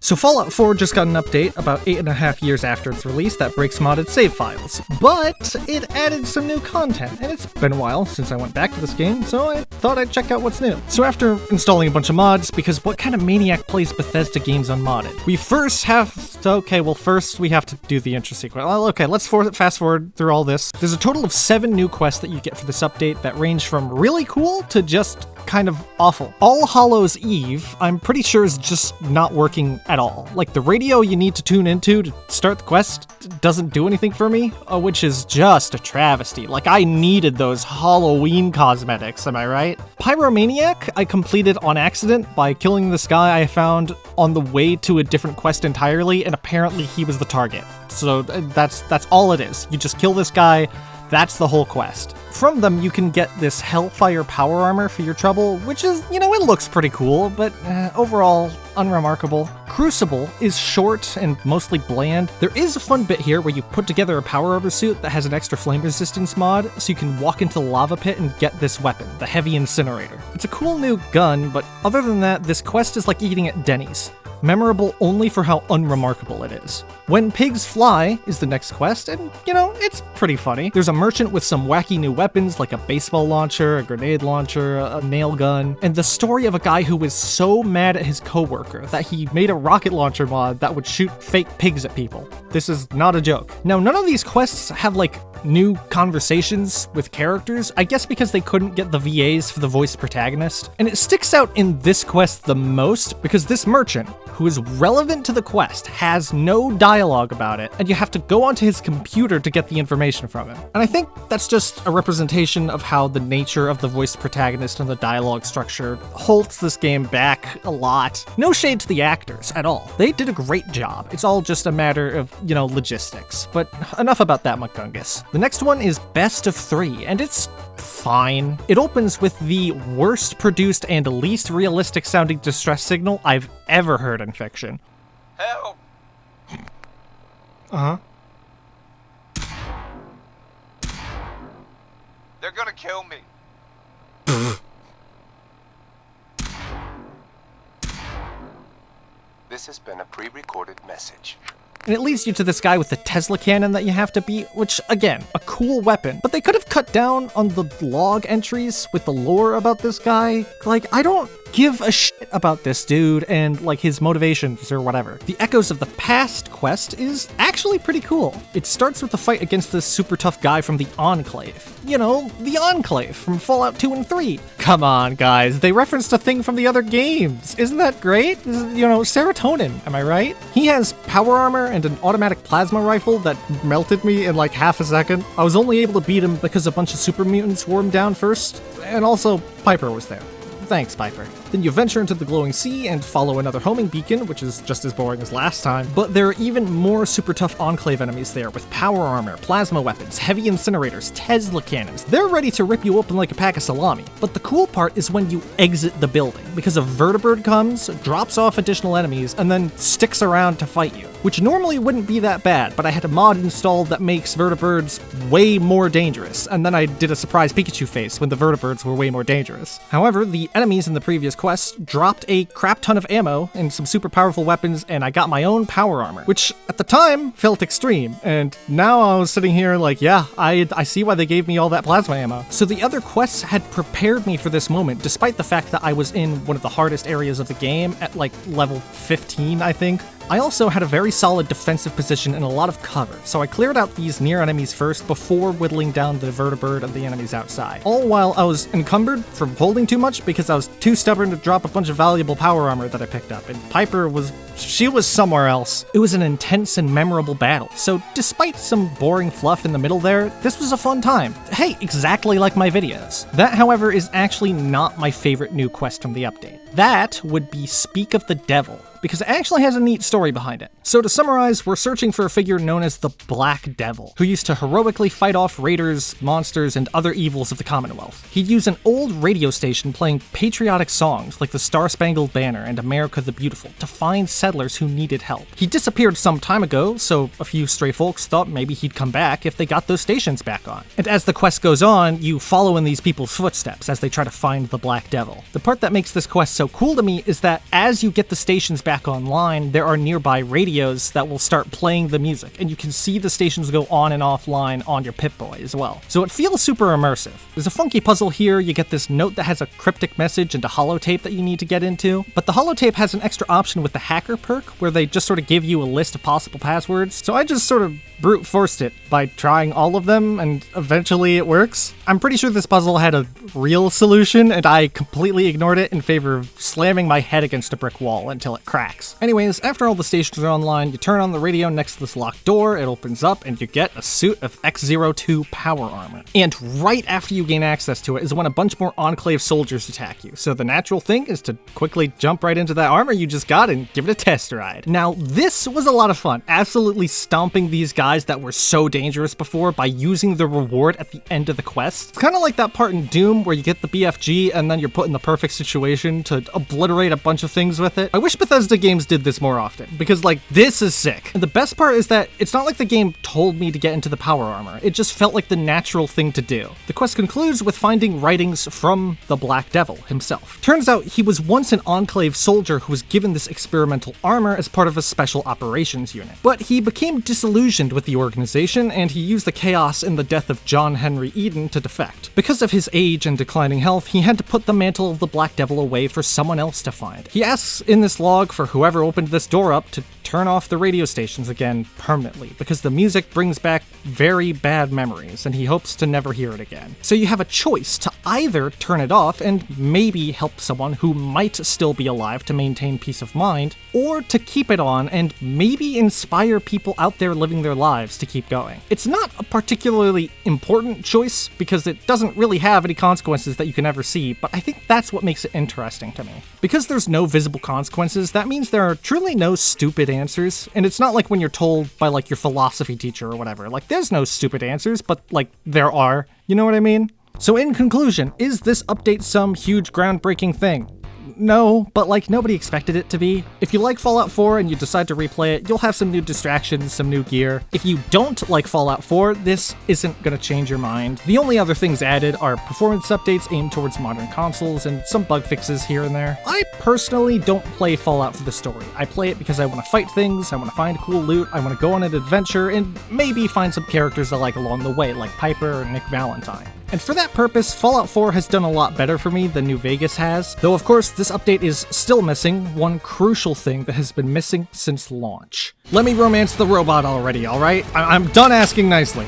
So Fallout 4 just got an update about 8.5 years after its release that breaks modded save files, but it added some new content, and it's been a while since I went back to this game, so I thought I'd check out what's new. So after installing a bunch of mods, because what kind of maniac plays Bethesda games unmodded? We first have to do the intro sequence. Well, okay, let's fast forward through all this. There's a total of 7 new quests that you get for this update that range from really cool to just kind of awful. All Hallows Eve, I'm pretty sure is just not working at all. Like, the radio you need to tune into to start the quest doesn't do anything for me, which is just a travesty. Like, I needed those Halloween cosmetics, am I right? Pyromaniac, I completed on accident by killing this guy I found on the way to a different quest entirely, and apparently he was the target. So that's all it is. You just kill this guy, that's the whole quest. From them, you can get this Hellfire power armor for your trouble, which is, it looks pretty cool, but overall, unremarkable. Crucible is short and mostly bland. There is a fun bit here where you put together a power armor suit that has an extra flame resistance mod, so you can walk into the lava pit and get this weapon, the heavy incinerator. It's a cool new gun, but other than that, this quest is like eating at Denny's. Memorable only for how unremarkable it is. When Pigs Fly is the next quest, and it's pretty funny. There's a merchant with some wacky new weapons like a baseball launcher, a grenade launcher, a nail gun, and the story of a guy who was so mad at his coworker that he made a rocket launcher mod that would shoot fake pigs at people. This is not a joke. Now, none of these quests have new conversations with characters, I guess because they couldn't get the VAs for the voice protagonist. And it sticks out in this quest the most because this merchant, who is relevant to the quest, has no dialogue about it, and you have to go onto his computer to get the information from him. And I think that's just a representation of how the nature of the voice protagonist and the dialogue structure holds this game back a lot. No shade to the actors at all. They did a great job. It's all just a matter of, logistics. But enough about that, Muckungus. The next one is Best of 3, and it's fine. It opens with the worst produced and least realistic sounding distress signal I've ever heard in fiction. Help! Uh-huh. They're gonna kill me. This has been a pre-recorded message. And it leads you to this guy with the Tesla cannon that you have to beat, which, again, a cool weapon. But they could have cut down on the log entries with the lore about this guy. I don't give a shit about this dude and, his motivations or whatever. The Echoes of the Past quest is actually pretty cool. It starts with the fight against this super tough guy from the Enclave. The Enclave from Fallout 2 and 3. Come on, guys, they referenced a thing from the other games. Isn't that great? Serotonin, am I right? He has power armor and an automatic plasma rifle that melted me in half a second. I was only able to beat him because a bunch of super mutants wore him down first, and also Piper was there. Thanks, Piper. Then you venture into the glowing sea and follow another homing beacon, which is just as boring as last time. But there are even more super tough Enclave enemies there with power armor, plasma weapons, heavy incinerators, Tesla cannons. They're ready to rip you open like a pack of salami. But the cool part is when you exit the building, because a vertibird comes, drops off additional enemies, and then sticks around to fight you. Which normally wouldn't be that bad, but I had a mod installed that makes vertibirds way more dangerous, and then I did a surprise Pikachu face when the vertibirds were way more dangerous. However, the enemies in the previous quest dropped a crap ton of ammo and some super powerful weapons, and I got my own power armor, which at the time felt extreme, and now I was sitting here yeah, I see why they gave me all that plasma ammo. So the other quests had prepared me for this moment, despite the fact that I was in one of the hardest areas of the game at level 15, I think. I also had a very solid defensive position and a lot of cover, so I cleared out these near enemies first before whittling down the vertibird and the enemies outside. All while I was encumbered from holding too much because I was too stubborn to drop a bunch of valuable power armor that I picked up, and Piper was somewhere else. It was an intense and memorable battle, so despite some boring fluff in the middle there, this was a fun time. Hey, exactly like my videos. That, however, is actually not my favorite new quest from the update. That would be Speak of the Devil, because it actually has a neat story behind it. So to summarize, we're searching for a figure known as the Black Devil, who used to heroically fight off raiders, monsters, and other evils of the Commonwealth. He'd use an old radio station playing patriotic songs like the Star-Spangled Banner and America the Beautiful to find settlers who needed help. He disappeared some time ago, so a few stray folks thought maybe he'd come back if they got those stations back on. And as the quest goes on, you follow in these people's footsteps as they try to find the Black Devil. The part that makes this quest so cool to me is that as you get the stations back back online, there are nearby radios that will start playing the music, and you can see the stations go on and offline on your Pip-Boy as well. So it feels super immersive. There's a funky puzzle here. You get this note that has a cryptic message and a holotape that you need to get into, but the holotape has an extra option with the hacker perk where they just sort of give you a list of possible passwords. So I just sort of brute forced it by trying all of them, and eventually it works. I'm pretty sure this puzzle had a real solution, and I completely ignored it in favor of slamming my head against a brick wall until it cracks. Anyways, after all the stations are online, you turn on the radio next to this locked door, it opens up, and you get a suit of X-02 power armor. And right after you gain access to it is when a bunch more Enclave soldiers attack you, so the natural thing is to quickly jump right into that armor you just got and give it a test ride. Now, this was a lot of fun, absolutely stomping these guys that were so dangerous before by using the reward at the end of the quest. It's kind of like that part in Doom where you get the BFG and then you're put in the perfect situation to obliterate a bunch of things with it. I wish Bethesda games did this more often, because like, this is sick. And the best part is that it's not like the game told me to get into the power armor, it just felt like the natural thing to do. The quest concludes with finding writings from the Black Devil himself. Turns out he was once an Enclave soldier who was given this experimental armor as part of a special operations unit. But he became disillusioned with the organization, and he used the chaos in the death of John Henry Eden to defect. Because of his age and declining health, he had to put the mantle of the Black Devil away for someone else to find. He asks in this log for whoever opened this door up to turn off the radio stations again permanently, because the music brings back very bad memories, and he hopes to never hear it again. So you have a choice to either turn it off and maybe help someone who might still be alive to maintain peace of mind, or to keep it on and maybe inspire people out there living their lives to keep going. It's not a particularly important choice because it doesn't really have any consequences that you can ever see, but I think that's what makes it interesting to me. Because there's no visible consequences, that means there are truly no stupid answers, and it's not like when you're told by like your philosophy teacher or whatever, like there's no stupid answers, but like there are, you know what I mean? So in conclusion, is this update some huge groundbreaking thing? No, but like nobody expected it to be. If you like Fallout 4 and you decide to replay it, you'll have some new distractions, some new gear. If you don't like Fallout 4, this isn't gonna change your mind. The only other things added are performance updates aimed towards modern consoles and some bug fixes here and there. I personally don't play Fallout for the story. I play it because I want to fight things, I want to find cool loot, I want to go on an adventure, and maybe find some characters I like along the way, like Piper or Nick Valentine. And for that purpose, Fallout 4 has done a lot better for me than New Vegas has, though of course this update is still missing one crucial thing that has been missing since launch. Let me romance the robot already, alright? I'm done asking nicely.